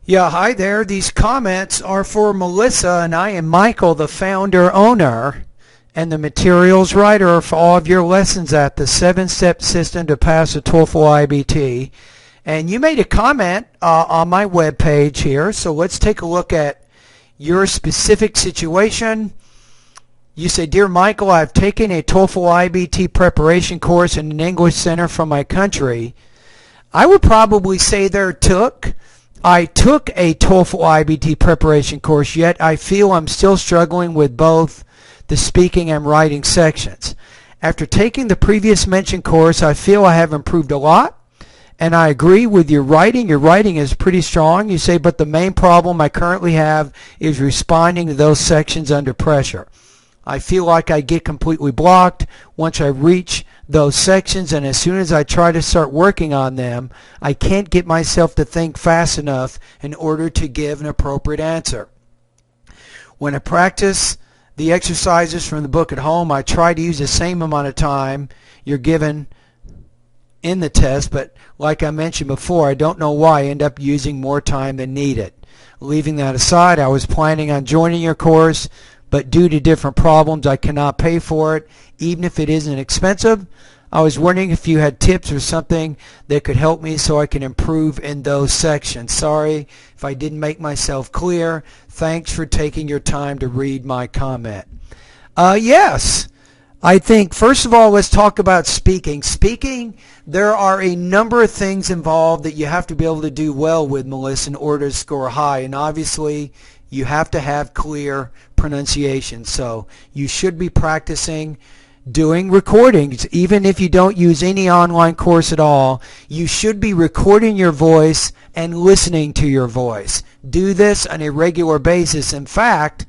Yeah, hi there. These comments are for Melissa, and I am Michael, the founder, owner, and the materials writer for all of your lessons at the 7-step system to pass the TOEFL iBT. And you made a comment on my webpage here, so let's take a look at your specific situation. You say, Dear Michael, I've taken a TOEFL iBT preparation course in an English center from my country. I would probably say I took a TOEFL iBT preparation course, yet I feel I'm still struggling with both the speaking and writing sections. After taking the previous mentioned course, I feel I have improved a lot, and I agree with your writing. Your writing is pretty strong. You say, but the main problem I currently have is responding to those sections under pressure. I feel like I get completely blocked once I reach those sections, and as soon as I try to start working on them, I can't get myself to think fast enough in order to give an appropriate answer. When I practice the exercises from the book at home, I try to use the same amount of time you're given in the test, but like I mentioned before, I don't know why I end up using more time than needed. Leaving that aside, I was planning on joining your course, but due to different problems, I cannot pay for it, even if it isn't expensive. I was wondering if you had tips or something that could help me so I can improve in those sections. Sorry if I didn't make myself clear. Thanks for taking your time to read my comment. Yes, I think, first of all, let's talk about speaking. Speaking, there are a number of things involved that you have to be able to do well with, Melissa, in order to score high. And obviously, you have to have clear pronunciation. So you should be practicing doing recordings. Even if you don't use any online course at all, you should be recording your voice and listening to your voice. Do this on a regular basis. In fact,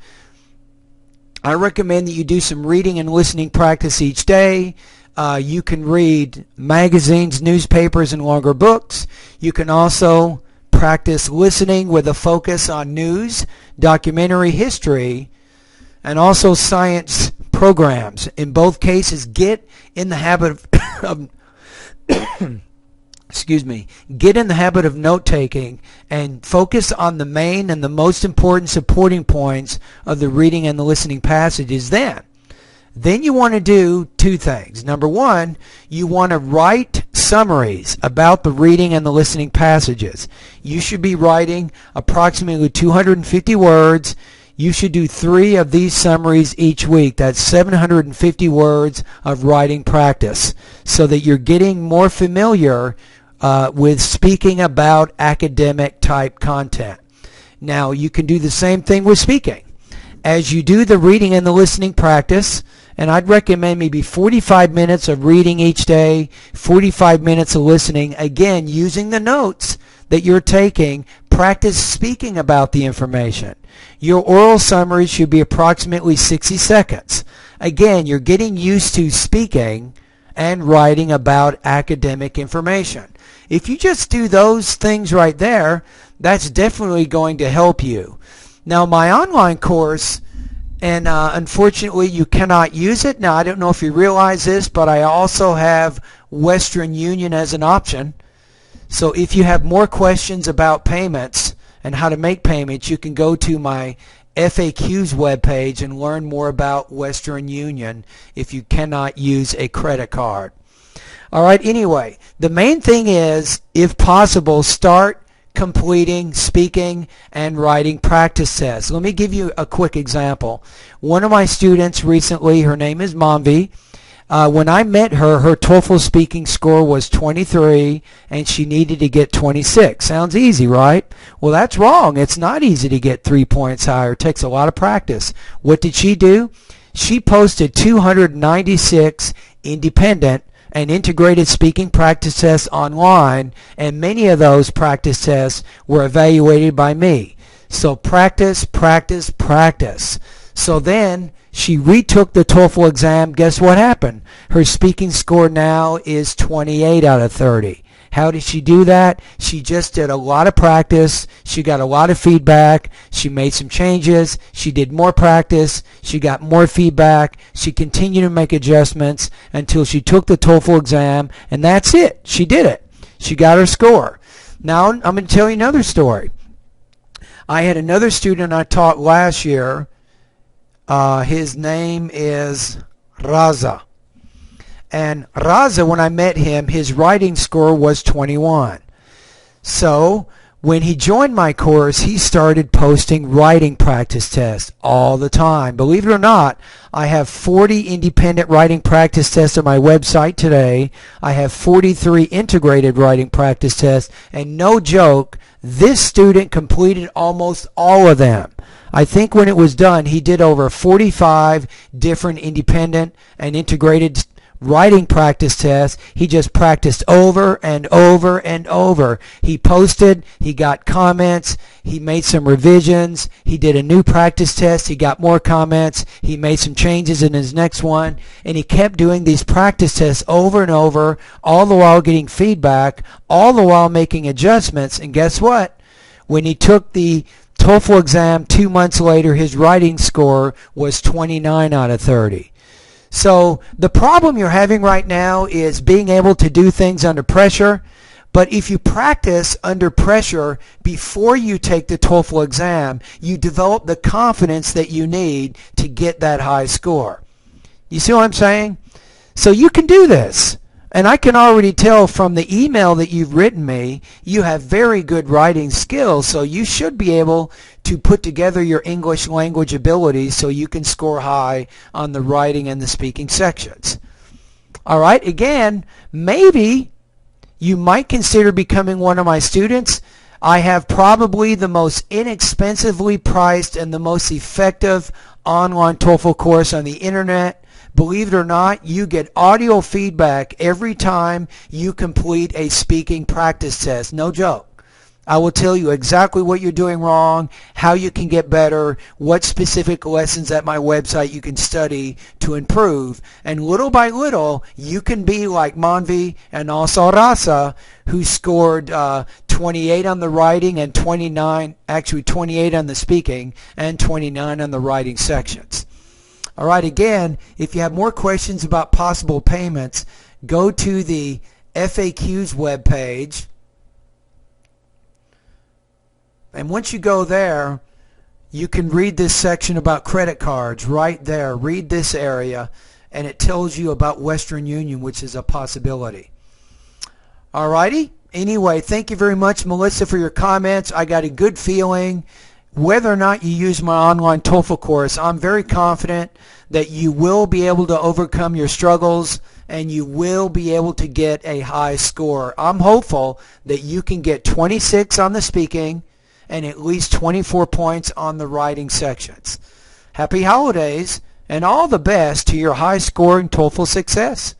I recommend that you do some reading and listening practice each day. You can read magazines, newspapers, and longer books. You can also practice listening with a focus on news, documentary history, and also science programs. In both cases, get in the habit of get in the habit of note-taking and focus on the main and the most important supporting points of the reading and the listening passages. Then you want to do two things. Number one, you want to write summaries about the reading and the listening passages. You should be writing approximately 250 words. You should do 3 of these summaries each week. That's 750 words of writing practice, so that you're getting more familiar with speaking about academic type content. Now, you can do the same thing with speaking. As you do the reading and the listening practice, and I'd recommend maybe 45 minutes of reading each day, 45 minutes of listening, again, using the notes that you're taking, practice speaking about the information. Your oral summary should be approximately 60 seconds. Again, you're getting used to speaking and writing about academic information. If you just do those things right there, that's definitely going to help you. Now, my online course, and unfortunately you cannot use it. Now, I don't know if you realize this, but I also have Western Union as an option. So if you have more questions about payments and how to make payments, you can go to my FAQs webpage and learn more about Western Union if you cannot use a credit card. All right, anyway, the main thing is, if possible, start completing speaking and writing practice tests. Let me give you a quick example. One of my students recently, her name is Manvi. When I met her, her TOEFL speaking score was 23 and she needed to get 26. Sounds easy, right? Well, that's wrong. It's not easy to get 3 points higher. It takes a lot of practice. What did she do? She posted 296 independent and integrated speaking practice tests online, and many of those practice tests were evaluated by me. So practice, practice, practice. So then she retook the TOEFL exam. Guess what happened? Her speaking score now is 28 out of 30. How did she do that? She just did a lot of practice. She got a lot of feedback. She made some changes. She did more practice. She got more feedback. She continued to make adjustments until she took the TOEFL exam, and that's it. She did it. She got her score. Now I'm going to tell you another story. I had another student I taught last year. His name is Raza. And Raza, when I met him, his writing score was 21. So when he joined my course, he started posting writing practice tests all the time. Believe it or not, I have 40 independent writing practice tests on my website today. I have 43 integrated writing practice tests, and no joke, this student completed almost all of them. I think when it was done, he did over 45 different independent and integrated writing practice tests. He just practiced over and over and over. He posted, he got comments, he made some revisions, he did a new practice test, he got more comments, he made some changes in his next one, and he kept doing these practice tests over and over, all the while getting feedback, all the while making adjustments. And guess what? When he took the TOEFL exam 2 months later, his writing score was 29 out of 30. So the problem you're having right now is being able to do things under pressure. But if you practice under pressure before you take the TOEFL exam, you develop the confidence that you need to get that high score. You see what I'm saying? So you can do this. And I can already tell from the email that you've written me, you have very good writing skills, so you should be able to put together your English language abilities so you can score high on the writing and the speaking sections. All right, again, maybe you might consider becoming one of my students. I have probably the most inexpensively priced and the most effective online TOEFL course on the internet. Believe it or not, you get audio feedback every time you complete a speaking practice test. No joke. I will tell you exactly what you're doing wrong, how you can get better, what specific lessons at my website you can study to improve. And little by little, you can be like Manvi and also Rasa, who scored 28 on the writing and 28 on the speaking and 29 on the writing sections. All right, again, if you have more questions about possible payments, go to the FAQs webpage. And once you go there, you can read this section about credit cards right there. Read this area, and it tells you about Western Union, which is a possibility. All righty. Anyway, thank you very much, Melissa, for your comments. I got a good feeling. Whether or not you use my online TOEFL course, I'm very confident that you will be able to overcome your struggles and you will be able to get a high score. I'm hopeful that you can get 26 on the speaking and at least 24 points on the writing sections. Happy holidays and all the best to your high-scoring TOEFL success.